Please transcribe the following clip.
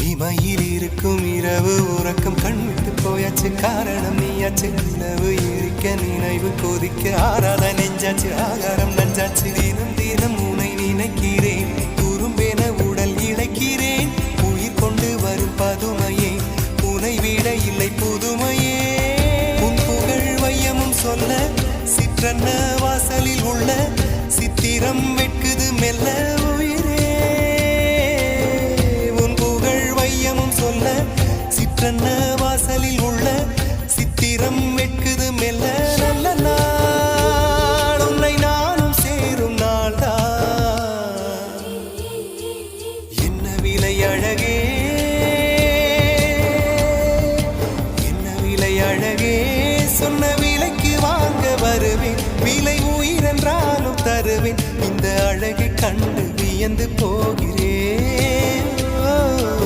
இமையில் இருக்கும் இரவு உறக்கம் கண்விட்டு போயாச்சு காரணம் நீயாச்சு நிலவு எரிக்க நினைவு கொதிக்க ஆறாத நெஞ்சாச்சு ஆகாரம் நஞ்சாச்சு தினம் தினம் உனை நினைக்கிறேன் குறும்பென உடல் இழைக்கிறேன் உயிர் கொண்டு வரும் பதுமையே உனை விட இல்லை புதுமையே உன் புகழ் வையமும் சொல்ல சிற்றன்ன வாசலில் உள்ள சித்திரம் வெட்குது மெல்ல உயிரே உன் புகழ் வையமும் சொல்ல சிற்றன்ன வாசலில் உள்ள சித்திரம் வெட்குது மெல்ல நல்ல நாள் உன்னை நானும் சேரும் நாள்தான் என்ன விலை அழகே என்ன விலை அழகே சொன்ன விலைக்கு வாங்க வருவேன் விலை உயிரென்றாலும் தருவேன் இந்த அழகை கண்டு வியந்து போகிறேன்